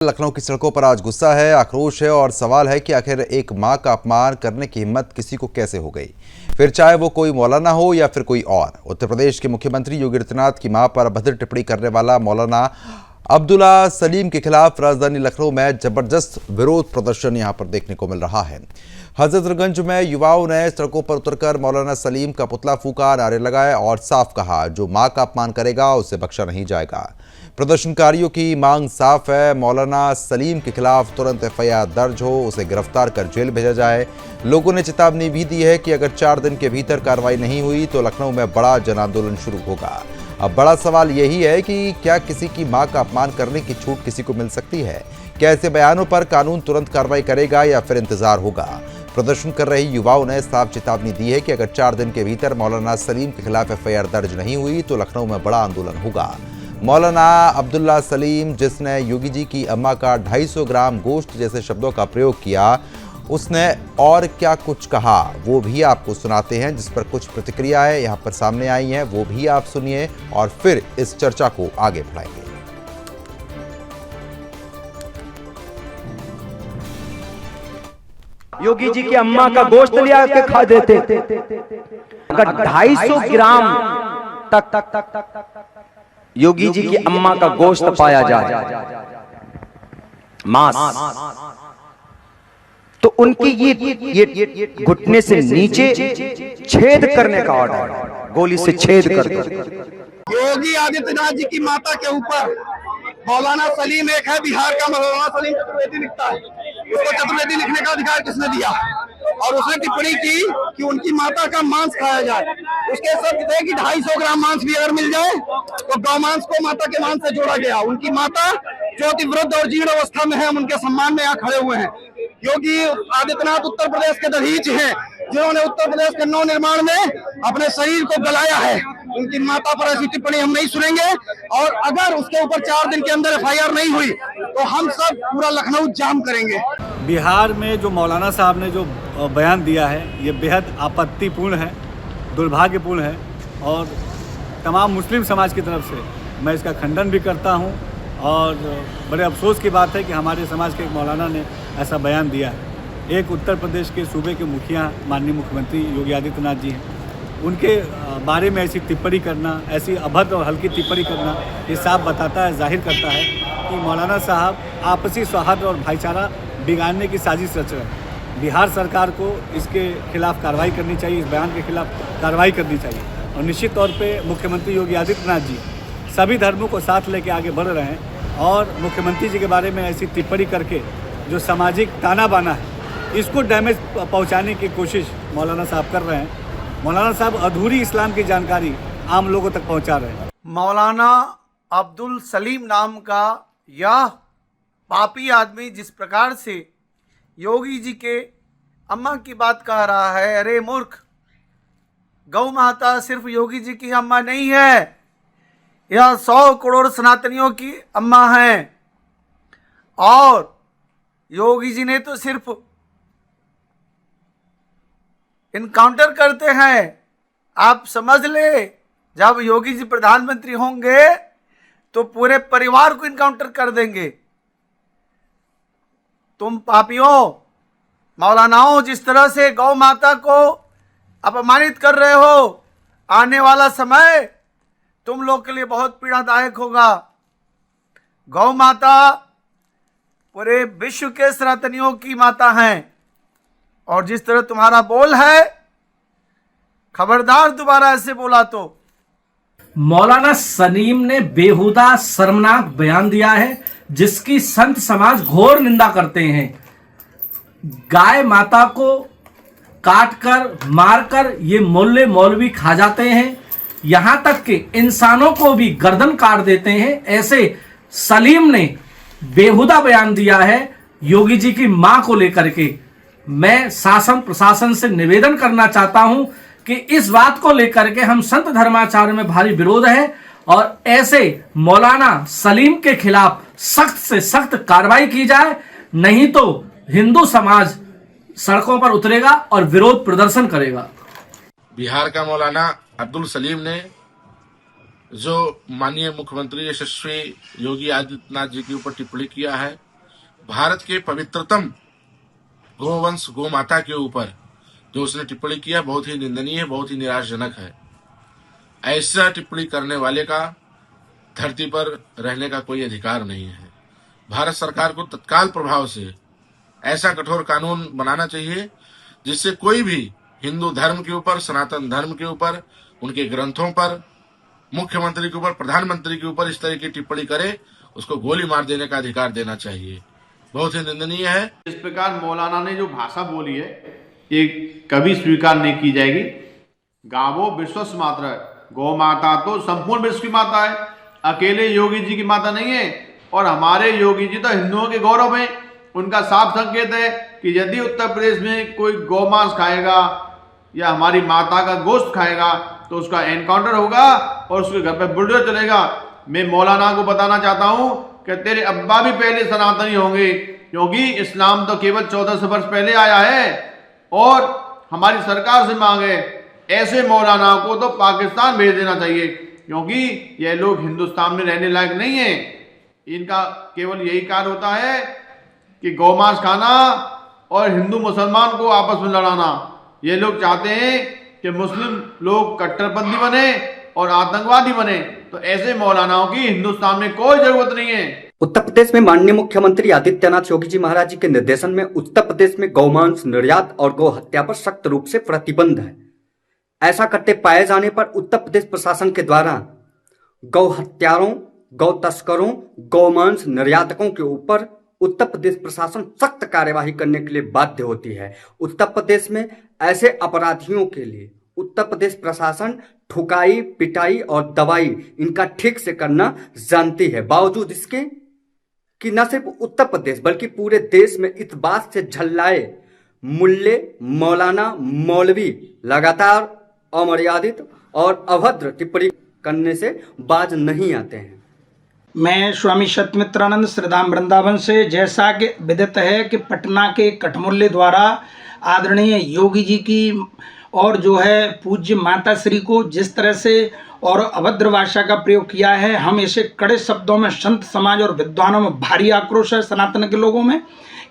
लखनऊ की सड़कों पर आज गुस्सा है, आक्रोश है और सवाल है कि आखिर एक मां का अपमान करने की हिम्मत किसी को कैसे हो गई, फिर चाहे वो कोई मौलाना हो या फिर कोई और। उत्तर प्रदेश के मुख्यमंत्री योगी आदित्यनाथ की मां पर अभद्र टिप्पणी करने वाला मौलाना अब्दुल्ला सलीम के खिलाफ राजधानी लखनऊ में जबरदस्त विरोध प्रदर्शन यहां पर देखने को मिल रहा है। हजरतगंज में युवाओं ने सड़कों पर उतरकर मौलाना सलीम का पुतला फूका, नारे लगाए और साफ कहा, जो मां का अपमान करेगा उसे बख्शा नहीं जाएगा। प्रदर्शनकारियों की मांग साफ है, मौलाना सलीम के खिलाफ तुरंत एफआईआर दर्ज हो, उसे गिरफ्तार कर जेल भेजा जाए। लोगों ने चेतावनी भी दी है कि अगर 4 दिन के भीतर कार्रवाई नहीं हुई तो लखनऊ में बड़ा जन आंदोलन शुरू होगा। अब बड़ा सवाल यही है कि क्या किसी की मां का अपमान करने की छूट किसी को मिल सकती है? क्या ऐसे बयानों पर कानून तुरंत कार्रवाई करेगा या फिर इंतजार होगा? प्रदर्शन कर रहे युवाओं ने साफ चेतावनी दी है कि अगर 4 दिन के भीतर मौलाना सलीम के खिलाफ एफआईआर दर्ज नहीं हुई तो लखनऊ में बड़ा आंदोलन होगा। मौलाना अब्दुल्ला सलीम, जिसने योगी जी की अम्मा का 250 ग्राम गोश्त जैसे शब्दों का प्रयोग किया, उसने और क्या कुछ कहा वो भी आपको सुनाते हैं, जिस पर कुछ प्रतिक्रियाएं यहां पर सामने आई हैं, वो भी आप सुनिए और फिर इस चर्चा को आगे बढ़ाएंगे। योगी जी की अम्मा का गोश्त लिया के खा देते, अगर 250 ग्राम तक योगी जी की अम्मा का गोश्त पाया जाए, मांस, तो उनकी ये घुटने से नीचे छेद करने का ऑर्डर, गोली से छेद कर। योगी आदित्यनाथ जी की माता के ऊपर मौलाना सलीम एक है, बिहार का मौलाना सलीम चतुर्वेदी लिखता है, उसको चतुर्वेदी लिखने का अधिकार किसने दिया? और उसने टिप्पणी की कि उनकी माता का मांस खाया जाए। उसके शब्द थे कि 250 ग्राम मांस भी अगर मिल जाए तो गौ मांस को माता के मांस से जोड़ा गया। उनकी माता जो अति वृद्ध और जीर्ण अवस्था में है, हम उनके सम्मान में यहाँ खड़े हुए हैं। योगी आदित्यनाथ उत्तर प्रदेश के दधीच हैं, जिन्होंने उत्तर प्रदेश के नव निर्माण में अपने शरीर को गलाया है। उनकी माता पर ऐसी टिप्पणी हम नहीं सुनेंगे और अगर उसके ऊपर 4 दिन के अंदर एफआईआर नहीं हुई तो हम सब पूरा लखनऊ जाम करेंगे। बिहार में जो मौलाना साहब ने जो बयान दिया है, ये बेहद आपत्तिपूर्ण है, दुर्भाग्यपूर्ण है और तमाम मुस्लिम समाज की तरफ से मैं इसका खंडन भी करता हूँ। और बड़े अफसोस की बात है कि हमारे समाज के एक मौलाना ने ऐसा बयान दिया है। एक उत्तर प्रदेश के सूबे के मुखिया माननीय मुख्यमंत्री योगी आदित्यनाथ जी हैं, उनके बारे में ऐसी टिप्पणी करना, ऐसी अभद्र और हल्की टिप्पणी करना, ये साफ बताता है, जाहिर करता है कि मौलाना साहब आपसी सौहार्द और भाईचारा बिगाड़ने की साजिश रच रहे हैं। बिहार सरकार को इसके खिलाफ कार्रवाई करनी चाहिए, इस बयान के खिलाफ कार्रवाई करनी चाहिए और निश्चित तौर पे मुख्यमंत्री योगी आदित्यनाथ जी सभी धर्मों को साथ लेके आगे बढ़ रहे हैं और मुख्यमंत्री जी के बारे में ऐसी टिप्पणी करके जो सामाजिक ताना बाना है, इसको डैमेज पहुंचाने की कोशिश मौलाना साहब कर रहे हैं। मौलाना साहब अधूरी इस्लाम की जानकारी आम लोगों तक पहुंचा रहे हैं। मौलाना अब्दुल सलीम नाम का यह पापी आदमी जिस प्रकार से योगी जी के अम्मा की बात कह रहा है, अरे मूर्ख, गौ माता सिर्फ योगी जी की अम्मा नहीं है, यह 100 करोड़ सनातनियों की अम्मा है। और योगी जी ने तो सिर्फ इनकाउंटर करते हैं, आप समझ ले, जब योगी जी प्रधानमंत्री होंगे तो पूरे परिवार को इनकाउंटर कर देंगे। तुम पापियों, मौलानाओं, जिस तरह से गौ माता को अपमानित कर रहे हो, आने वाला समय तुम लोग के लिए बहुत पीड़ादायक होगा। गौ माता पूरे विश्व के सनातनियों की माता हैं और जिस तरह तुम्हारा बोल है, खबरदार दोबारा ऐसे बोला तो। मौलाना सलीम ने बेहुदा शर्मनाक बयान दिया है, जिसकी संत समाज घोर निंदा करते हैं। गाय माता को काटकर मारकर ये मोल्ले मौलवी खा जाते हैं, यहां तक कि इंसानों को भी गर्दन काट देते हैं। ऐसे सलीम ने बेहुदा बयान दिया है योगी जी की मां को लेकर के। मैं शासन प्रशासन से निवेदन करना चाहता हूं कि इस बात को लेकर के हम संत धर्माचार्य में भारी विरोध है और ऐसे मौलाना सलीम के खिलाफ सख्त से सख्त कार्रवाई की जाए, नहीं तो हिंदू समाज सड़कों पर उतरेगा और विरोध प्रदर्शन करेगा। बिहार का मौलाना अब्दुल सलीम ने जो माननीय मुख्यमंत्री यशस्वी योगी आदित्यनाथ जी के ऊपर टिप्पणी किया है, भारत के पवित्रतम गोवंश गोमाता के ऊपर जो उसने टिप्पणी किया बहुत ही निंदनीय, बहुत ही निराशजनक है। ऐसा टिप्पणी करने वाले का धरती पर रहने का कोई अधिकार नहीं है। भारत सरकार को तत्काल प्रभाव से ऐसा कठोर कानून बनाना चाहिए जिससे कोई भी हिंदू धर्म के ऊपर, सनातन धर्म के ऊपर, उनके ग्रंथों पर, मुख्यमंत्री के ऊपर, प्रधानमंत्री के ऊपर इस तरह की टिप्पणी करे, उसको गोली मार देने का अधिकार देना चाहिए। बहुत ही निंदनीय है। इस प्रकार मौलाना ने जो भाषा बोली है ये कभी स्वीकार नहीं की जाएगी। गावो विश्वस मात्र है, गौ माता तो संपूर्ण विश्व की माता है, अकेले योगी जी की माता नहीं है। और हमारे योगी जी तो हिंदुओं के गौरव हैं। उनका साफ संकेत है कि यदि उत्तर प्रदेश में कोई गौमांस खाएगा या हमारी माता का गोश्त खाएगा तो उसका एनकाउंटर होगा और उसके घर पे बुलडोजर चलेगा। मैं मौलाना को बताना चाहता हूं कि तेरे अब्बा भी पहले सनातनी होंगे, क्योंकि इस्लाम तो केवल 1400 वर्ष पहले आया है। और हमारी सरकार से मांग है ऐसे मौलाना को तो पाकिस्तान भेज देना चाहिए, क्योंकि ये लोग हिंदुस्तान में रहने लायक नहीं है। इनका केवल यही कार्य होता है कि गौमांस खाना और हिंदू मुसलमान को आपस में लड़ाना। ये लोग चाहते हैं कि मुस्लिम लोग कट्टरपंथी बने और आतंकवादी बने, तो ऐसे मौलानाओं की हिंदुस्तान में कोई जरूरत नहीं है। उत्तर प्रदेश में माननीय मुख्यमंत्री आदित्यनाथ योगी जी महाराज जी के निर्देशन में उत्तर प्रदेश में गौमांस निर्यात और गौ हत्या पर सख्त रूप से प्रतिबंध है। ऐसा करते पाए जाने पर उत्तर प्रदेश प्रशासन के द्वारा गौ हत्यारों, गौ तस्करों, गौमांस निर्यातकों के ऊपर उत्तर प्रदेश प्रशासन सख्त कार्यवाही करने के लिए बाध्य होती है। उत्तर प्रदेश में ऐसे अपराधियों के लिए उत्तर प्रदेश प्रशासन ठुकाई, पिटाई और दवाई इनका ठीक से करना जानती है। बावजूद इसके कि न सिर्फ उत्तर प्रदेश बल्कि पूरे देश में इस बात से झल्लाए मुल्ले, मौलाना, मौलवी लगातार अमर्यादित और अभद्र टिप्पणी करने से बाज नहीं आते हैं। मैं स्वामी सत्यमित्रानंद श्रीधाम वृंदावन से, जैसा कि विदित है कि पटना के कठमुल्ले द्वारा आदरणीय योगी जी की और जो है पूज्य माता श्री को जिस तरह से और अभद्र भाषा का प्रयोग किया है, हम इसे कड़े शब्दों में संत समाज और विद्वानों में भारी आक्रोश है सनातन के लोगों में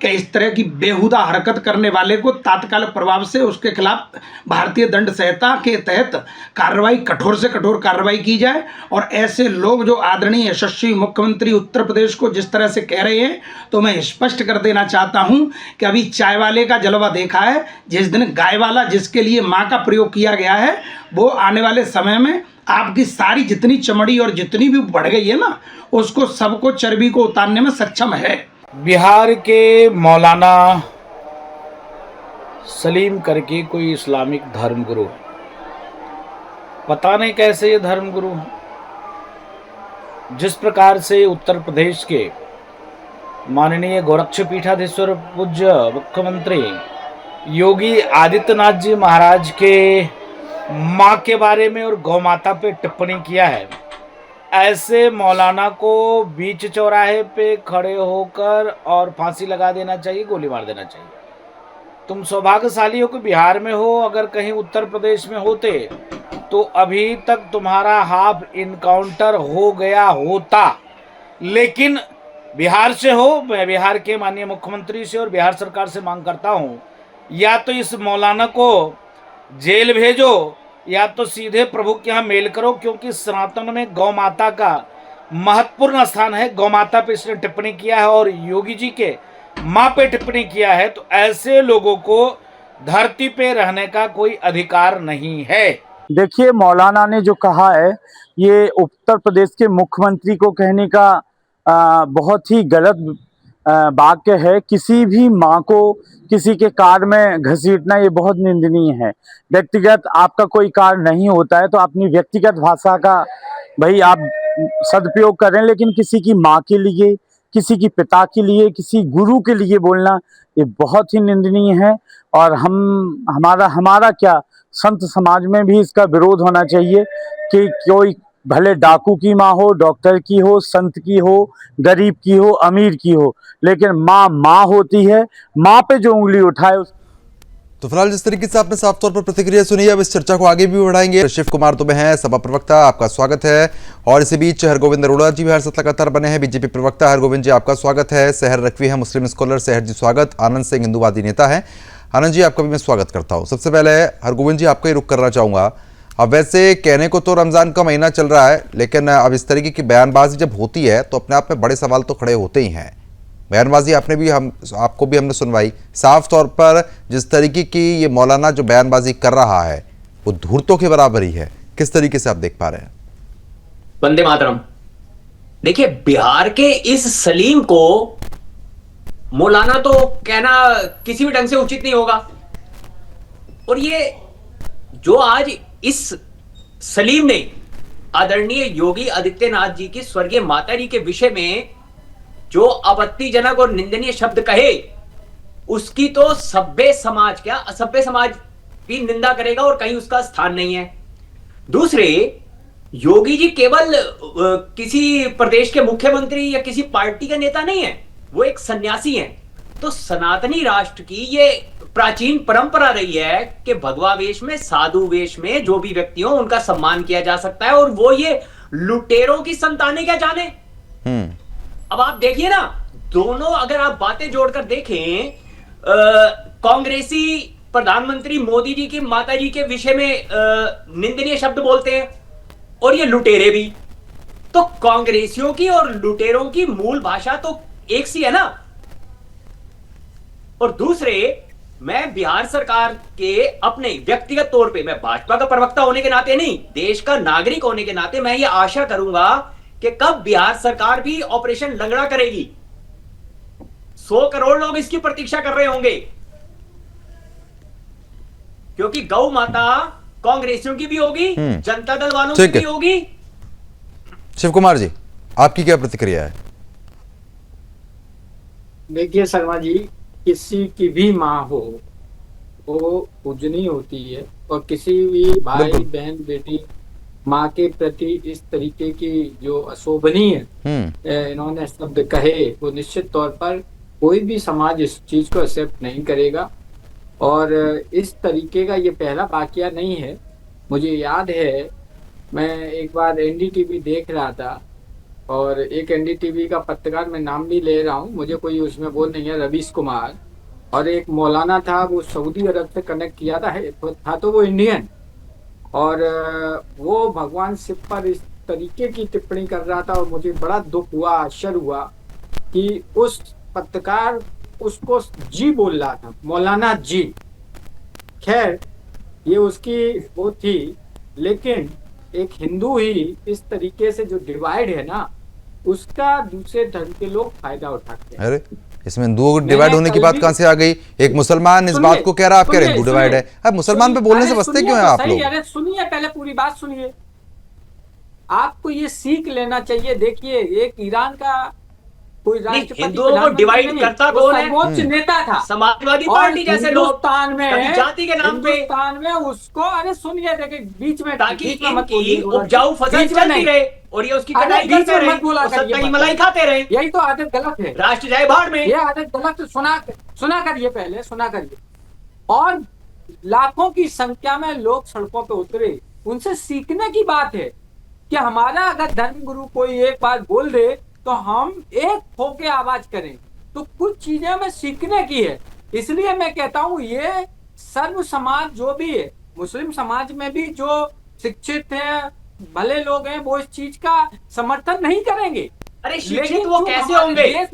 कि इस तरह की बेहुदा हरकत करने वाले को तात्काल प्रभाव से उसके खिलाफ भारतीय दंड संहिता के तहत कार्रवाई, कठोर से कठोर कार्रवाई की जाए। और ऐसे लोग जो आदरणीय यशस्वी मुख्यमंत्री उत्तर प्रदेश को जिस तरह से कह रहे हैं, तो मैं स्पष्ट कर देना चाहता हूं कि अभी चाय वाले का जलवा देखा है। जिस दिन गाय वाला जिसके लिए माँ का प्रयोग किया गया है, वो आने वाले समय में आपकी सारी जितनी चमड़ी और जितनी भी बढ़ गई है ना, उसको सबको चर्बी को उतारने में सक्षम है। बिहार के मौलाना सलीम करके कोई इस्लामिक धर्मगुरु, पता नहीं कैसे ये धर्मगुरु है, जिस प्रकार से उत्तर प्रदेश के माननीय गोरक्षपीठाधीश्वर पूज्य मुख्यमंत्री योगी आदित्यनाथ जी महाराज के माँ के बारे में और गौ माता पे टिप्पणी किया है, ऐसे मौलाना को बीच चौराहे पे खड़े होकर और फांसी लगा देना चाहिए, गोली मार देना चाहिए। तुम सौभाग्यशाली हो कि बिहार में हो, अगर कहीं उत्तर प्रदेश में होते तो अभी तक तुम्हारा हाफ इनकाउंटर हो गया होता। लेकिन बिहार से हो, मैं बिहार के माननीय मुख्यमंत्री से और बिहार सरकार से मांग करता हूँ, या तो इस मौलाना को जेल भेजो या तो सीधे प्रभु के यहाँ मेल करो, क्योंकि सनातन में गौ माता का महत्वपूर्ण स्थान है। गौ माता पे इसने टिप्पणी किया है और योगी जी के माँ पे टिप्पणी किया है, तो ऐसे लोगों को धरती पे रहने का कोई अधिकार नहीं है। देखिए, मौलाना ने जो कहा है ये उत्तर प्रदेश के मुख्यमंत्री को कहने का बहुत ही गलत वाक्य है। किसी भी माँ को किसी के कार में घसीटना ये बहुत निंदनीय है। व्यक्तिगत आपका कोई कार नहीं होता है तो अपनी व्यक्तिगत भाषा का भाई आप सदुपयोग करें, लेकिन किसी की माँ के लिए, किसी की पिता के लिए, किसी गुरु के लिए बोलना ये बहुत ही निंदनीय है। और हमारा क्या, संत समाज में भी इसका विरोध होना चाहिए कि कोई भले डाकू की माँ हो, डॉक्टर की हो, संत की हो, गरीब की हो, अमीर की हो, लेकिन माँ होती है। माँ पे जो उंगली उठाए तो फिलहाल जिस तरीके से आपने साफ तौर पर प्रतिक्रिया सुनी है, अब इस चर्चा को आगे भी बढ़ाएंगे। शिव कुमार दुबे हैं सपा प्रवक्ता, आपका स्वागत है। और इसी बीच हरगोविंद अरोड़ा जी भी हर साथ लगातार बने हैं बीजेपी प्रवक्ता। हरगोविंद जी आपका स्वागत है। सहर रखवी है मुस्लिम स्कॉलर, सहर जी स्वागत। आनंद सिंह हिंदूवादी नेता है। आनंद जी आपका भी मैं स्वागत करता हूँ। सबसे पहले हरगोविंद जी आपका ही रुख करना चाहूंगा। अब वैसे कहने को तो रमजान का महीना चल रहा है, लेकिन अब इस तरीके की बयानबाजी जब होती है तो अपने आप में बड़े सवाल तो खड़े होते ही हैं। बयानबाजी आपको भी हमने सुनवाई। साफ तौर पर जिस तरीके की ये मौलाना जो बयानबाजी कर रहा है वो धूर्तों के बराबर ही है। किस तरीके से आप देख पा रहे हैं? वंदे मातरम। देखिए, बिहार के इस सलीम को मौलाना तो कहना किसी भी ढंग से उचित नहीं होगा। और ये जो आज इस सलीम ने आदरणीय योगी आदित्यनाथ जी की स्वर्गीय माताजी के विषय में जो आपत्तिजनक और निंदनीय शब्द कहे, उसकी तो सभ्य समाज क्या असभ्य समाज भी निंदा करेगा और कहीं उसका स्थान नहीं है। दूसरे, योगी जी केवल किसी प्रदेश के मुख्यमंत्री या किसी पार्टी का नेता नहीं है, वो एक सन्यासी हैं। तो सनातनी राष्ट्र की ये प्राचीन परंपरा रही है कि भगवा वेश में, साधु वेश में जो भी व्यक्ति हो उनका सम्मान किया जा सकता है, और वो ये लुटेरों की संतानें क्या जाने। अब आप देखिए ना, दोनों अगर आप बातें जोड़कर देखें, कांग्रेसी प्रधानमंत्री मोदी जी की माताजी के विषय में निंदनीय शब्द बोलते हैं, और ये लुटेरे भी। तो कांग्रेसियों की और लुटेरों की मूल भाषा तो एक सी है ना। और दूसरे, मैं बिहार सरकार के अपने व्यक्तिगत तौर पे, मैं भाजपा का प्रवक्ता होने के नाते नहीं, देश का नागरिक होने के नाते मैं ये आशा करूंगा कि कब बिहार सरकार भी ऑपरेशन लंगड़ा करेगी। 100 करोड़ लोग इसकी प्रतीक्षा कर रहे होंगे, क्योंकि गौ माता कांग्रेसियों की भी होगी, जनता दल वालों की भी होगी। शिव कुमार जी आपकी क्या प्रतिक्रिया है? देखिए शर्मा जी, किसी की भी माँ हो वो पूजनीय होती है, और किसी भी भाई बहन बेटी माँ के प्रति इस तरीके की जो अशोभनीय इन्होंने शब्द कहे, वो निश्चित तौर पर कोई भी समाज इस चीज को एक्सेप्ट नहीं करेगा। और इस तरीके का ये पहला वाकया नहीं है। मुझे याद है, मैं एक बार एनडीटीवी देख रहा था, और एक एनडीटीवी का पत्रकार, मैं नाम भी ले रहा हूँ, मुझे कोई उसमें वो नहीं है, रवीश कुमार, और एक मौलाना था, वो सऊदी अरब से कनेक्ट किया था तो वो इंडियन, और वो भगवान शिव पर इस तरीके की टिप्पणी कर रहा था, और मुझे बड़ा दुख हुआ, आश्चर्य हुआ कि उस पत्रकार उसको जी बोल रहा था, मौलाना जी। खैर, ये उसकी वो थी, लेकिन एक हिंदू ही इस तरीके से जो डिवाइड है ना, उसका दूसरे धर्म के लोग फायदा उठाते हैं। अरे इसमें हिंदुओं डिवाइड होने की बात कहाँ से आ गई? एक मुसलमान इस बात को कह रहा है, आप कह रहे हैं हिंदू डिवाइड है। अब मुसलमान पे बोलने से बचते क्यों हैं आप लोग? अरे सुनिए, पहले पूरी बात सुनिए। आपको ये सीख लेना चाहिए। देखिए, एक ईरान का कोई राष्ट्रपति हिंदुओं को डिवाइड करता कौन है? सर्वोच्च नेता था, समाजवादी पार्टी जैसे लोग हिंदुस्तान में, जाति के नाम पे हिंदुस्तान में उसको, अरे सुनिए, देखिए बीच में, ताकि इनकी उपजाऊ फसल चलती रहे और ये उसकी कटाई करते रहे, मलाई खाते रहे। यही तो आदत गलत है। राष्ट्र जाए भाड़ में, ये आदत गलत। सुना करिए, पहले सुना करिए। और लाखों की संख्या में लोग सड़कों पे उतरे, उनसे सीखने की बात है कि हमारा अगर धर्म गुरु कोई एक बात बोल दे तो हम एक होके आवाज करें। तो कुछ चीजें हमें सीखने की है। इसलिए मैं कहता हूँ, ये सर्व समाज जो भी है, मुस्लिम समाज में भी जो शिक्षित है, भले लोग हैं, वो इस चीज का समर्थन नहीं करेंगे। अरे शिक्षित वो कैसे होंगे?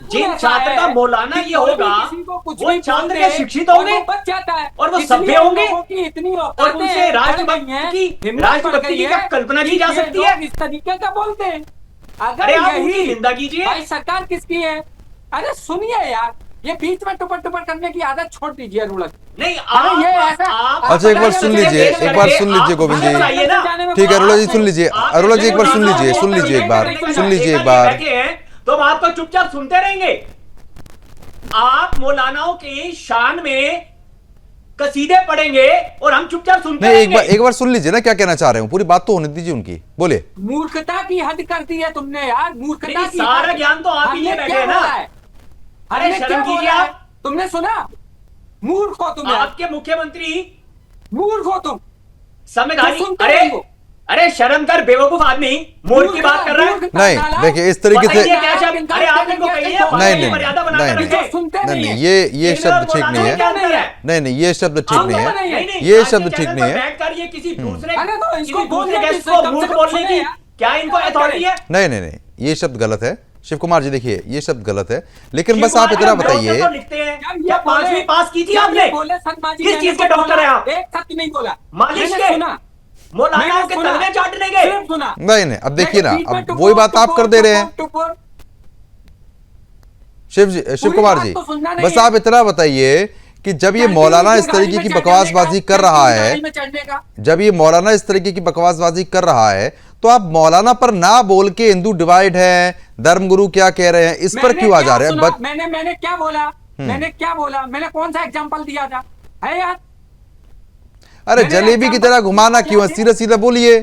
जिन छात्र का मौलाना ये होगा, वो छात्र क्या शिक्षित होंगे? बच जाता है, और वो सभ्य होंगे, इतनी और उनसे राष्ट्रभक्ति की कल्पना की जा सकती है। इस तरीके का बोलते हैं। अरे आप उनकी निंदा कीजिए। भाई सरकार किसकी है? अरे सुनिए यार, ये बीच में टुपट करने की आदत छोड़ दीजिए अरुणा। नहीं, ये ऐसा। अच्छा एक बार सुन लीजिए, एक बार सुन लीजिए गोविंद जी। ठीक है अरुणा जी, सुन लीजिए। अरुणा जी एक बार सुन लीजिए, सुन लीजिए एक बार, सुन लीजिए एक बार। तो हम आपको चुपचाप सुनते रहेंगे। आप मौलानाओं की शान में कसीदे पढ़ेंगे और हम चुपचाप सुनते रहेंगे। एक बार सुन लीजिए ना, क्या कहना चाह रहे हो, पूरी बात तो होने दीजिए उनकी, बोले। मूर्खता की हद कर दी है तुमने यार, मूर्खता की सारा ज्ञान तो आप ही ले बैठे हैं ना। अरे शर्म कीजिए आप। तुमने सुना? मूर्ख हो तुम, आपके मुख्यमंत्री मूर्ख हो तुम। संवैधानिक, सुनते अरे नहीं हो। अरे शर्म कर बेवकूफ आदमी, मूर्ख की बात कर रहा है। नहीं देखिए इस तरीके से बताइए क्या शब्द, अरे आप इनको कहिए नहीं मर्यादा बनाकर रखिए। नहीं ये शब्द ठीक नहीं है। नहीं ये शब्द ठीक नहीं है। ये शब्द ठीक नहीं है। बैठकर ये किसी दूसरे इसको दूसरे गेस्ट को मूर्ख बोलने की क्या इनको अथॉरिटी है? नहीं ये शब्द गलत है शिव कुमार जी। देखिए ये शब्द गलत है, लेकिन बस आप इतना बताइए। लिखते हैं क्या 5वीं पास की थी आपने? किस चीज के डॉक्टर हैं आप? एक सत्य नहीं बोला, मालिश के मौलाना के तलवे चाटने के? नहीं अब देखिए ना, अब वही बात आप कर दे रहे हैं शिव कुमार जी। बस आप इतना बताइए कि जब ये मौलाना इस तरीके की बकवासबाजी कर रहा है, जब ये मौलाना इस तरीके की बकवासबाजी कर रहा है, तो आप मौलाना पर ना बोल के हिंदू डिवाइड है, धर्मगुरु क्या कह रहे हैं, इस पर क्यों आ जा रहे हैं? मैंने क्या बोला? मैंने क्या बोला? मैंने कौन सा एग्जांपल दिया था? है यार, अरे जलेबी की तरह घुमाना क्यों है? सीधा सीधा बोलिए।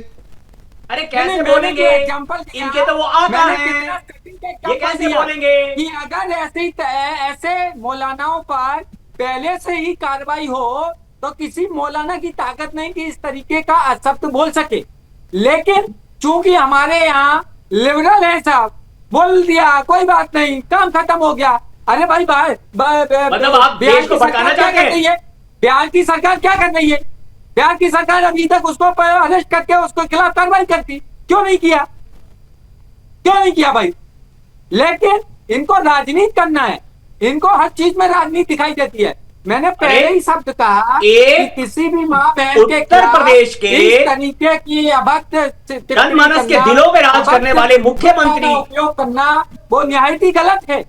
अरे कैसे बोलेंगे? इनके तो वो आका है, ये कैसे बोलेंगे कि अगर ऐसे मौलानाओं पर पहले से ही कार्रवाई हो तो किसी मौलाना की ताकत नहीं कि इस तरीके का अशब्द बोल सके। लेकिन चूंकि हमारे यहाँ लिबरल है साहब, बोल दिया कोई बात नहीं, काम खत्म हो गया। अरे भाई मतलब आप देश को भटकाना चाहते हैं? बिहार की सरकार क्या कर रही है? बिहार की सरकार अभी तक उसको अरेस्ट करके उसके खिलाफ कार्रवाई करती, क्यों नहीं किया? क्यों नहीं किया भाई? लेकिन इनको राजनीति करना है, इनको हर चीज में राजनीति दिखाई देती है। मैंने पहले ही शब्द कहा कि किसी भी माँ बहन के उत्तर प्रदेश के इस तरीके की अभक्त जनमानस के दिलों में राज करने वाले मुख्यमंत्री उपयोग करना वो निहायत ही गलत है,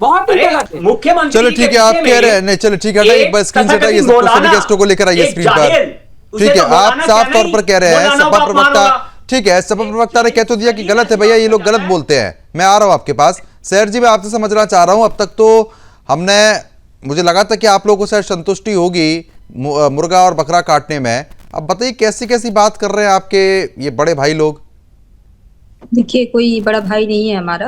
बहुत ही गलत है। मुख्यमंत्री चलो ठीक है, आप कह रहे हैं नहीं, चलो ठीक है, एक बार स्क्रीन से हटाइए, सभी गेस्टों को लेकर आइए स्क्रीन पर। ठीक है, आप साफ तौर पर कह रहे हैं, सपा प्रवक्ता, ठीक है, सपा प्रवक्ता ने कह तो दिया कि गलत है भैया, ये लोग गलत बोलते हैं। मैं आ रहा हूं आपके पास। सैर जी, मैं आपसे समझना चाह रहा हूं, अब तक तो हमने, मुझे लगा था कि आप लोगों को शायद संतुष्टि होगी मुर्गा और बकरा काटने में। अब बताइए कैसी कैसी बात कर रहे हैं आपके ये बड़े भाई लोग? देखिए, कोई बड़ा भाई नहीं है हमारा,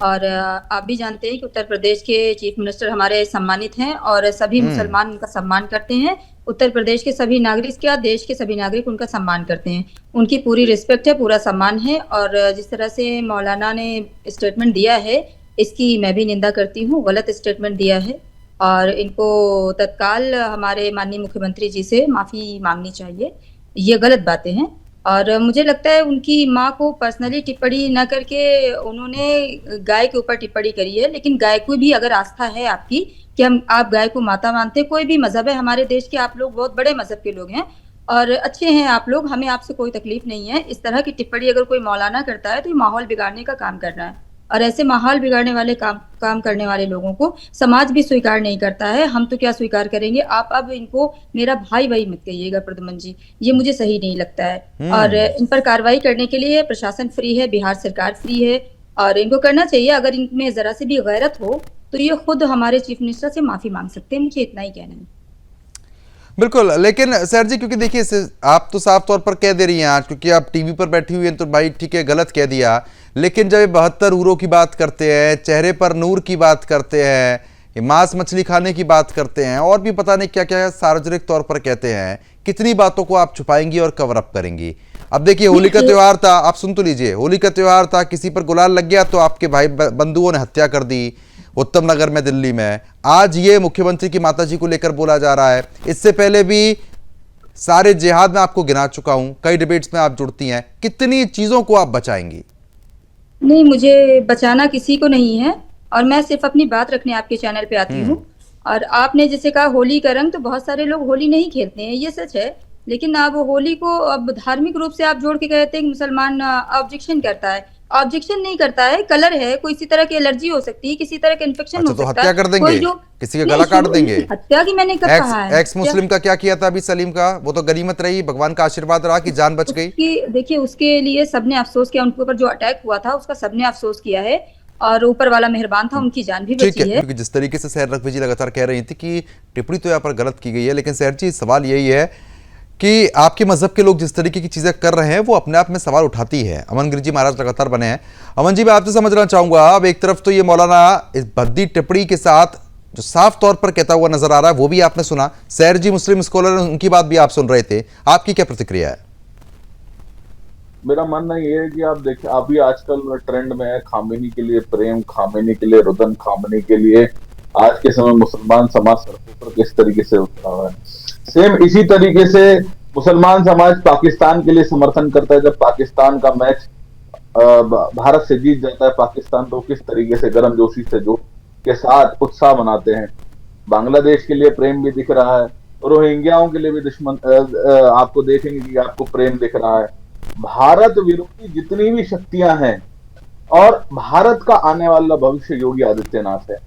और आप भी जानते हैं कि उत्तर प्रदेश के चीफ मिनिस्टर हमारे सम्मानित हैं और सभी मुसलमान उनका सम्मान करते हैं। उत्तर प्रदेश के सभी नागरिक, क्या देश के सभी नागरिक उनका सम्मान करते हैं, उनकी पूरी रिस्पेक्ट है, पूरा सम्मान है। और जिस तरह से मौलाना ने स्टेटमेंट दिया है, इसकी मैं भी निंदा करती हूँ, गलत स्टेटमेंट दिया है और इनको तत्काल हमारे माननीय मुख्यमंत्री जी से माफ़ी मांगनी चाहिए। ये गलत बातें हैं और मुझे लगता है उनकी माँ को पर्सनली टिप्पणी न करके उन्होंने गाय के ऊपर टिप्पणी करी है। लेकिन गाय को भी अगर आस्था है आपकी कि आप गाय को माता मानते, कोई भी मजहब है हमारे देश के, आप लोग बहुत बड़े मजहब के लोग हैं और अच्छे हैं आप लोग, हमें आपसे कोई तकलीफ नहीं है। इस तरह की टिप्पणी अगर कोई मौलाना करता है तो ये माहौल बिगाड़ने का काम कर रहा है और ऐसे माहौल बिगाड़ने वाले काम करने वाले लोगों को समाज भी स्वीकार नहीं करता है। हम तो क्या स्वीकार करेंगे। आप अब इनको मेरा भाई भाई मत कहिएगा प्रद्युमन जी, ये मुझे सही नहीं लगता है। और इन पर कार्रवाई करने के लिए प्रशासन फ्री है, बिहार सरकार फ्री है और इनको करना चाहिए। अगर इनमें जरा से भी गैरत हो तो ये खुद हमारे चीफ मिनिस्टर से माफी मांग सकते हैं, मुझे इतना ही कहना है। बिल्कुल, लेकिन सर जी, क्योंकि देखिए आप तो साफ तौर पर कह दे रही हैं आज, क्योंकि आप टीवी पर बैठी हुई हैं तो भाई ठीक है, गलत कह दिया, लेकिन जब 72 ऊरों की बात करते हैं, चेहरे पर नूर की बात करते हैं, मांस मछली खाने की बात करते हैं और भी पता नहीं क्या क्या सार्वजनिक तौर पर कहते हैं, कितनी बातों को आप छुपाएंगी और कवर अप करेंगी? अब देखिए, होली का त्यौहार था, आप सुन तो लीजिए, होली का त्यौहार था, किसी पर गुलाल लग गया तो आपके भाई बंधुओं ने हत्या कर दी उत्तम नगर में, दिल्ली में। आज ये मुख्यमंत्री की माताजी को लेकर बोला जा रहा है। इससे पहले भी सारे जिहाद में आपको गिना चुका हूं, कई डिबेट्स में आप जुड़ती हैं, कितनी चीजों को आप बचाएंगी? नहीं, मुझे बचाना किसी को नहीं है और मैं सिर्फ अपनी बात रखने आपके चैनल पे आती हूँ। और आपने जैसे कहा होली का रंग, तो बहुत सारे लोग होली नहीं खेलते हैं, ये सच है, लेकिन अब होली को अब धार्मिक रूप से आप जोड़ के कहते हैं कि मुसलमान ऑब्जेक्शन करता है। ऑब्जेक्शन नहीं करता है, कलर है, कोई इसी तरह की एलर्जी हो सकती है, किसी तरह का इन्फेक्शन हो सकता है। हत्या कर देंगे, किसी का गला काट देंगे। हत्या की मैंने कब कहा है? एक्स मुस्लिम का क्या किया था अभी सलीम का? वो तो गनीमत रही, भगवान का आशीर्वाद रहा कि जान बच गई। देखिए, उसके लिए सबने अफसोस किया, उनके ऊपर जो अटैक हुआ था उसका सबने अफसोस किया है और ऊपर वाला मेहरबान था, उनकी जान भी बची है। क्योंकि जिस तरीके से सैर रखवी जी लगातार कह रही थी कि टिप्पणी तो यहाँ पर गलत की गई है, लेकिन सैर जी, सवाल यही है कि आपके मजहब के लोग जिस तरीके की चीजें कर रहे हैं वो अपने आप में सवाल उठाती है। अमन गिरी जी महाराज लगातार बने हैं। अमन जी, मैं आपसे समझना चाहूंगा, अब एक तरफ तो ये मौलाना इस भद्दी टिप्पणी के साथ जो साफ तौर पर कहता हुआ नजर आ रहा है वो भी आपने सुना। सैर जी मुस्लिम स्कॉलर, उनकी बात भी आप सुन रहे थे, आपकी क्या प्रतिक्रिया है? मेरा मानना ये है कि आप देखिए, अभी आजकल ट्रेंड में है खामेनी के लिए प्रेम, खामेनी के लिए रुदन, खामेनी के लिए आज के समय मुसलमान समाज सड़कों पर किस तरीके से उतरा हुआ है। सेम इसी तरीके से मुसलमान समाज पाकिस्तान के लिए समर्थन करता है। जब पाकिस्तान का मैच भारत से जीत जाता है पाकिस्तान, तो किस तरीके से गर्मजोशी से जो के साथ उत्साह मनाते हैं। बांग्लादेश के लिए प्रेम भी दिख रहा है, रोहिंग्याओं के लिए भी दुश्मन आपको देखेंगे कि आपको प्रेम दिख रहा है। भारत विरोधी जितनी भी शक्तियां हैं और भारत का आने वाला भविष्य योगी आदित्यनाथ है।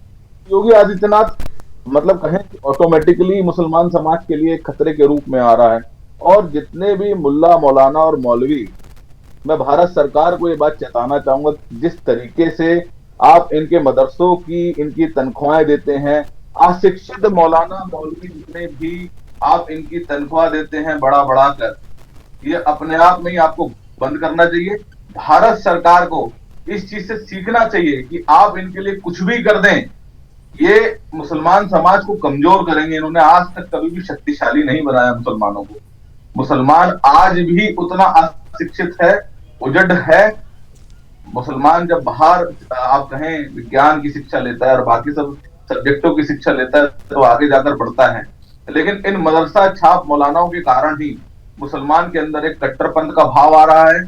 योगी आदित्यनाथ मतलब कहें कि ऑटोमेटिकली मुसलमान समाज के लिए खतरे के रूप में आ रहा है। और जितने भी मुल्ला, मौलाना और मौलवी, मैं भारत सरकार को ये बात चेताना चाहूंगा, जिस तरीके से आप इनके मदरसों की इनकी तनख्वाहें देते हैं, अशिक्षित मौलाना मौलवी जितने भी आप इनकी तनख्वाह देते हैं बढ़ा बढ़ा कर, ये अपने आप में ही आपको बंद करना चाहिए। भारत सरकार को इस चीज से सीखना चाहिए कि आप इनके लिए कुछ भी कर दें, ये मुसलमान समाज को कमजोर करेंगे। इन्होंने आज तक कभी भी शक्तिशाली नहीं बनाया मुसलमानों को। मुसलमान आज भी उतना अशिक्षित है, उजड़ है। मुसलमान जब बाहर आप कहें विज्ञान की शिक्षा लेता है और बाकी सब सब्जेक्टों की शिक्षा लेता है तो आगे जाकर बढ़ता है, लेकिन इन मदरसा छाप मौलानाओं के कारण ही मुसलमान के अंदर एक कट्टरपंथ का भाव आ रहा है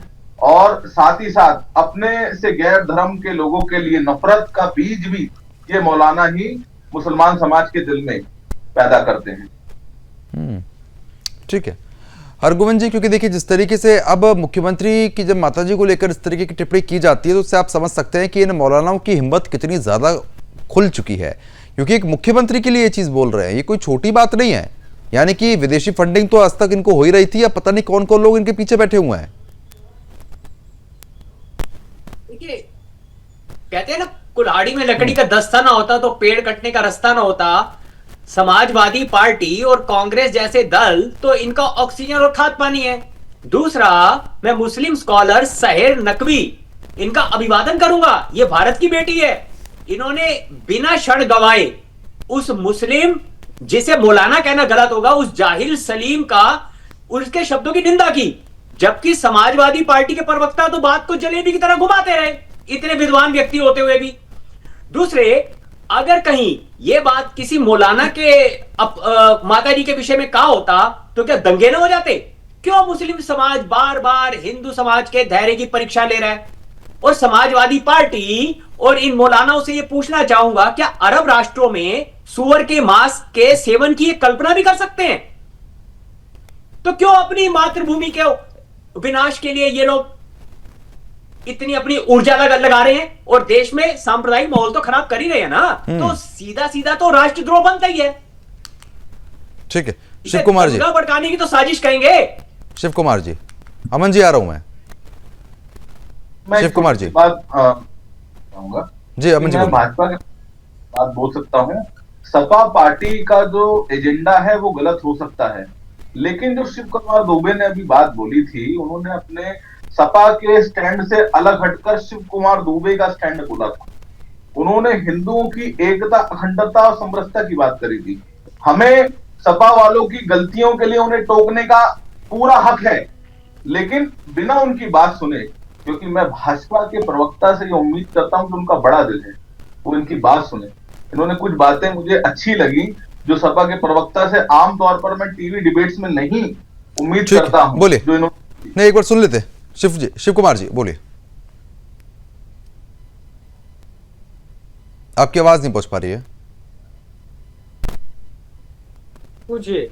और साथ ही साथ अपने से गैर धर्म के लोगों के लिए नफरत का बीज भी ये मौलाना ही मुसलमान समाज के दिल में पैदा करते हैं। ठीक है हरगोविंद जी, क्योंकि देखिए जिस तरीके से अब मुख्यमंत्री की जब माताजी को लेकर इस तरीके की टिप्पणी की जाती है तो उससे आप समझ सकते हैं कि इन मौलानाओं की हिम्मत कितनी ज्यादा खुल चुकी है, क्योंकि एक मुख्यमंत्री के लिए ये चीज बोल रहे हैं, ये कोई छोटी बात नहीं है। यानी कि विदेशी फंडिंग तो आज तक इनको हो ही रही थी, या पता नहीं कौन कौन लोग इनके पीछे बैठे हुए हैं। देखिए कहते हैं ना, कुल्हाड़ी में लकड़ी का दस्ता ना होता तो पेड़ कटने का रास्ता ना होता। समाजवादी पार्टी और कांग्रेस जैसे दल तो इनका ऑक्सीजन और खाद पानी है। दूसरा, मैं मुस्लिम स्कॉलर सहेर नकवी इनका अभिवादन करूंगा। ये भारत की बेटी है। इन्होंने बिना क्षण गवाए उस मुस्लिम, जिसे मौलाना कहना गलत होगा, उस जाहिल सलीम का उसके शब्दों की निंदा की, जबकि समाजवादी पार्टी के प्रवक्ता तो बात को जलेबी की तरह घुमाते रहे, इतने विद्वान व्यक्ति होते हुए भी। दूसरे, अगर कहीं ये बात किसी मौलाना के माता जी के विषय में कहा होता तो क्या दंगे न हो जाते? क्यों मुस्लिम समाज बार बार हिंदू समाज के धैर्य की परीक्षा ले रहा है? और समाजवादी पार्टी और इन मौलानाओं से ये पूछना चाहूंगा, क्या अरब राष्ट्रों में सूअर के मांस के सेवन की कल्पना भी कर सकते हैं? तो क्यों अपनी मातृभूमि के विनाश के लिए ये लोग इतनी अपनी ऊर्जा लगा रहे हैं और देश में सांप्रदायिक माहौल तो खराब कर ही रहे हैं ना। तो सीधा सीधा तो राष्ट्रद्रोह बनता ही है। ठीक है शिव कुमार जी, भड़काने की तो साजिश कहेंगे। शिव कुमार जी, अमन जी आ रहा हूं मैं शिव कुमार जी बात जी, अमन जी भाजपा के बात बोल सकता हूं। सपा पार्टी का जो एजेंडा है वो गलत हो सकता है, लेकिन जो शिव कुमार दुबे ने अभी बात बोली थी, उन्होंने अपने सपा के स्टैंड से अलग हटकर शिव कुमार दुबे का स्टैंड बोला था। उन्होंने हिंदुओं की एकता, अखंडता और समरसता की बात करी थी। हमें सपा वालों की गलतियों के लिए उन्हें टोकने का पूरा हक है, लेकिन बिना उनकी बात सुने, क्योंकि मैं भाजपा के प्रवक्ता से ये उम्मीद करता हूं कि उनका बड़ा दिल है, वो इनकी बात सुने। इन्होंने कुछ बातें मुझे अच्छी लगी जो सपा के प्रवक्ता से आमतौर पर मैं टीवी डिबेट्स में नहीं उम्मीद करता हूं। बोलिए, नहीं एक बार सुन लेते शिव जी, शिव कुमार जी बोलिए, आपकी आवाज नहीं पहुंच पा रही है। पूछिए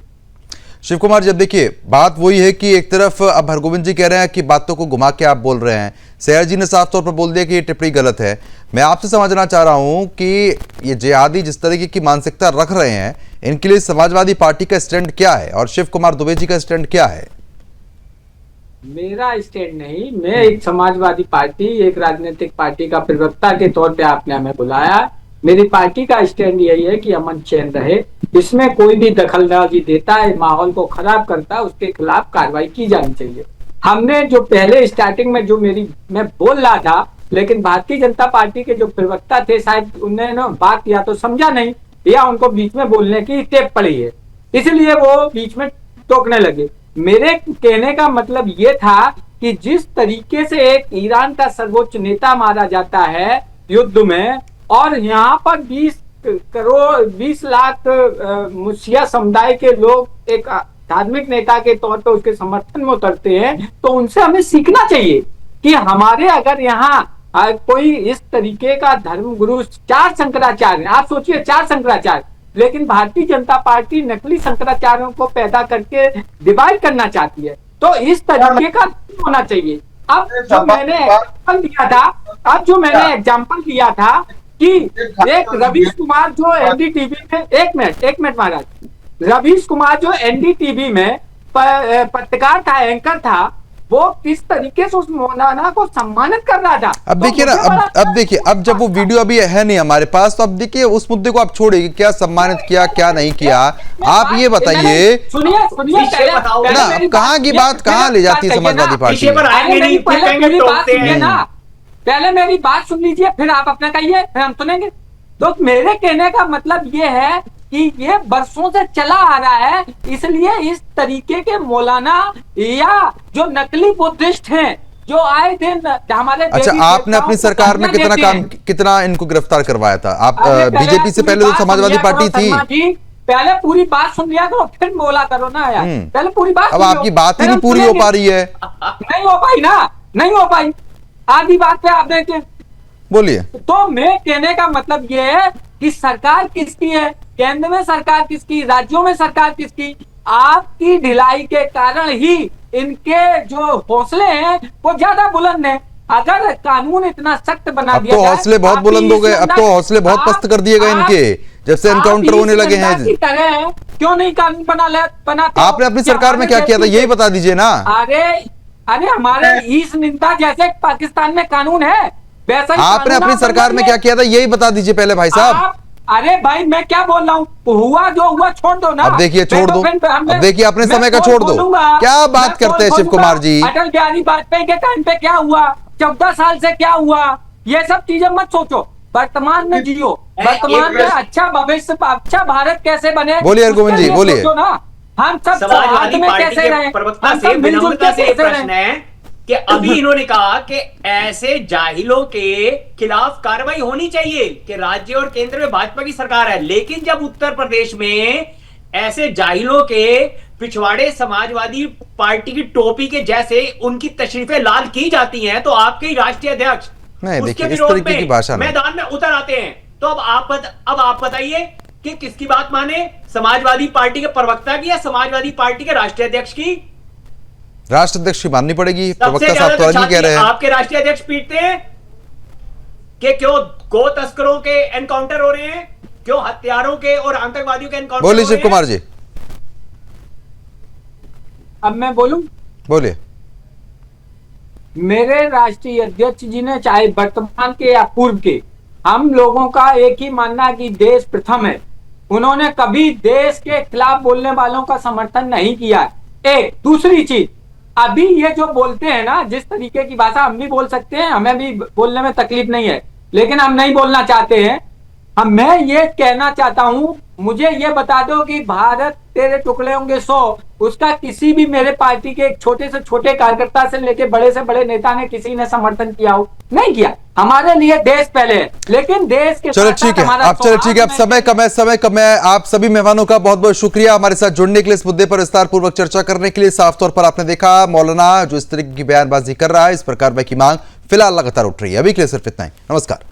शिव कुमार जी, अब देखिए बात वही है कि एक तरफ अब हरगोविंद जी कह रहे हैं कि बातों को घुमा के आप बोल रहे हैं, सैर जी ने साफ तौर पर बोल दिया कि ये टिप्पणी गलत है। मैं आपसे समझना चाह रहा हूं कि ये जिहादी जिस तरीके की मानसिकता रख रहे हैं, इनके लिए समाजवादी पार्टी का स्टैंड क्या है और शिव कुमार दुबे जी का स्टैंड क्या है? मेरा स्टैंड नहीं, मैं एक समाजवादी पार्टी, एक राजनीतिक पार्टी का प्रवक्ता के तौर पे आपने हमें बुलाया। मेरी पार्टी का स्टैंड यही है कि अमन चैन रहे, इसमें कोई भी दखलंदाजी देता है, माहौल को खराब करता है, उसके खिलाफ कार्रवाई की जानी चाहिए। हमने जो पहले स्टार्टिंग में जो मैं बोल रहा था, लेकिन भारतीय जनता पार्टी के जो प्रवक्ता थे शायद उन्होंने बात या तो समझा नहीं या उनको बीच में बोलने की टेप पड़ी है, इसलिए वो बीच में टोकने लगे। मेरे कहने का मतलब ये था कि जिस तरीके से एक ईरान का सर्वोच्च नेता मारा जाता है युद्ध में, और यहाँ पर 20 लाख शिया समुदाय के लोग एक धार्मिक नेता के तौर पर उसके समर्थन में उतरते हैं, तो उनसे हमें सीखना चाहिए कि हमारे अगर यहाँ कोई इस तरीके का धर्म गुरु 4 शंकराचार्य, आप सोचिए 4 शंकराचार्य, लेकिन भारतीय जनता पार्टी नकली शंकराचार्यों को पैदा करके डिवाइड करना चाहती है, तो इस तरीके का होना चाहिए। अब जो मैंने एग्जाम्पल दिया था कि एक रवीश कुमार जो एनडीटीवी में, एक मिनट महाराज, रवीश कुमार जो एनडीटीवी में पत्रकार था, एंकर था, वो किस तरीके से उस मौलाना को सम्मानित कर रहा था। अब देखिए ना, अब देखिए, अब जब वो वीडियो अभी है नहीं हमारे पास, तो अब देखिए उस मुद्दे को आप छोड़िए, क्या सम्मानित किया क्या नहीं किया, आप ये बताइए। सुनिए ना, कहाँ की बात कहाँ ले जाती है समाजवादी पार्टी? पहले मेरी बात सुन लीजिए, फिर आप अपना कहिए, फिर हम सुनेंगे। तो मेरे कहने का मतलब ये है कि ये बरसों से चला आ रहा है, इसलिए इस तरीके के मौलाना या जो नकली बुद्धिस्ट हैं, जो आए दिन हमारे, अच्छा, आपने अपनी सरकार में कितना इनको गिरफ्तार करवाया था? आप बीजेपी से पहले तो समाजवादी पार्टी थी। पहले पूरी बात सुन लिया करो, फिर बोला करो ना यार, पहले पूरी बात। अब आपकी बात ही नहीं पूरी हो पा रही है। नहीं हो पाई ना, नहीं हो पाई, आधी बात पे आपने बोलिए। तो मैं कहने का मतलब ये है कि सरकार किसकी है, केंद्र में सरकार किसकी, राज्यों में सरकार किसकी? आपकी ढिलाई के कारण ही इनके जो हौसले हैं वो ज्यादा बुलंद हैं। अगर कानून इतना सख्त बना दिया, अब तो हौसले बहुत बुलंद हो गए, अब तो हौसले बहुत पस्त कर दिए गए इनके, जब से एनकाउंटर होने लगे हैं। क्यों नहीं कानून बनाते? आपने अपनी सरकार में क्या किया था, यही बता दीजिए ना। अरे हमारे ईस्ट निंदा जैसे पाकिस्तान में कानून है, वैसा ही आपने अपनी सरकार में क्या किया था, यही बता दीजिए पहले भाई साहब। अरे भाई, मैं क्या बोल रहा हूँ, हुआ जो हुआ छोड़ दो ना। अब देखिए, छोड़ दो, अब देखिए अपने समय का छोड़ दो। क्या बात करते हैं शिव कुमार जी? अटल बिहारी वाजपेयी के टाइम पे क्या हुआ, 14 साल से क्या हुआ, ये सब चीजें मत सोचो, वर्तमान में जियो, वर्तमान में अच्छा भविष्य, अच्छा भारत कैसे बने। बोलिए गोविंद जी, बोलिए। हम सब समाजवादी पार्टी के प्रवक्ता से विनम्रता से प्रश्न है कि अभी इन्होंने कहा कि ऐसे जाहिलों के खिलाफ कार्रवाई होनी चाहिए कि राज्य और केंद्र में भाजपा की सरकार है, लेकिन जब उत्तर प्रदेश में ऐसे जाहिलों के पिछवाड़े समाजवादी पार्टी की टोपी के जैसे उनकी तशरीफें लाल की जाती हैं, तो आपके राष्ट्रीय अध्यक्ष उसके विरोध में मैदान में उतर आते हैं। तो अब आप बताइए कि किसकी बात माने, समाजवादी पार्टी के प्रवक्ता की या समाजवादी पार्टी के राष्ट्रीय अध्यक्ष की? राष्ट्रीय अध्यक्ष की माननी पड़ेगी। प्रवक्ता साहब तो नहीं कह रहे हैं। आपके राष्ट्रीय अध्यक्ष पीटते हैं कि क्यों गो तस्करों के एनकाउंटर हो रहे हैं, क्यों हत्यारों के और आतंकवादियों के एनकाउंटर। बोलिए शिव कुमार जी। अब मैं बोलूं? बोलिए। मेरे राष्ट्रीय अध्यक्ष जी ने, चाहे वर्तमान के या पूर्व के, हम लोगों का एक ही मानना है कि देश प्रथम है। उन्होंने कभी देश के खिलाफ बोलने वालों का समर्थन नहीं किया। एक दूसरी चीज, अभी ये जो बोलते हैं ना, जिस तरीके की भाषा, हम भी बोल सकते हैं, हमें भी बोलने में तकलीफ नहीं है, लेकिन हम नहीं बोलना चाहते हैं। मैं ये कहना चाहता हूं, मुझे ये बता दो कि भारत तेरे टुकड़े होंगे 100, उसका किसी भी मेरे पार्टी के छोटे से छोटे कार्यकर्ता से लेके बड़े से बड़े नेता ने किसी ने समर्थन किया हो? नहीं किया। हमारे लिए देश पहले है, लेकिन देश के चलो ठीक है, आप चलो ठीक है, अब समय कम है। आप सभी मेहमानों का बहुत बहुत शुक्रिया हमारे साथ जुड़ने के लिए, इस मुद्दे पर विस्तार पूर्वक चर्चा करने के लिए। साफ तौर पर आपने देखा, मौलाना जो इस तरह की बयानबाजी कर रहा है, इस पर कार्रवाई की मांग फिलहाल लगातार उठ रही है। अभी के लिए सिर्फ इतना ही। नमस्कार।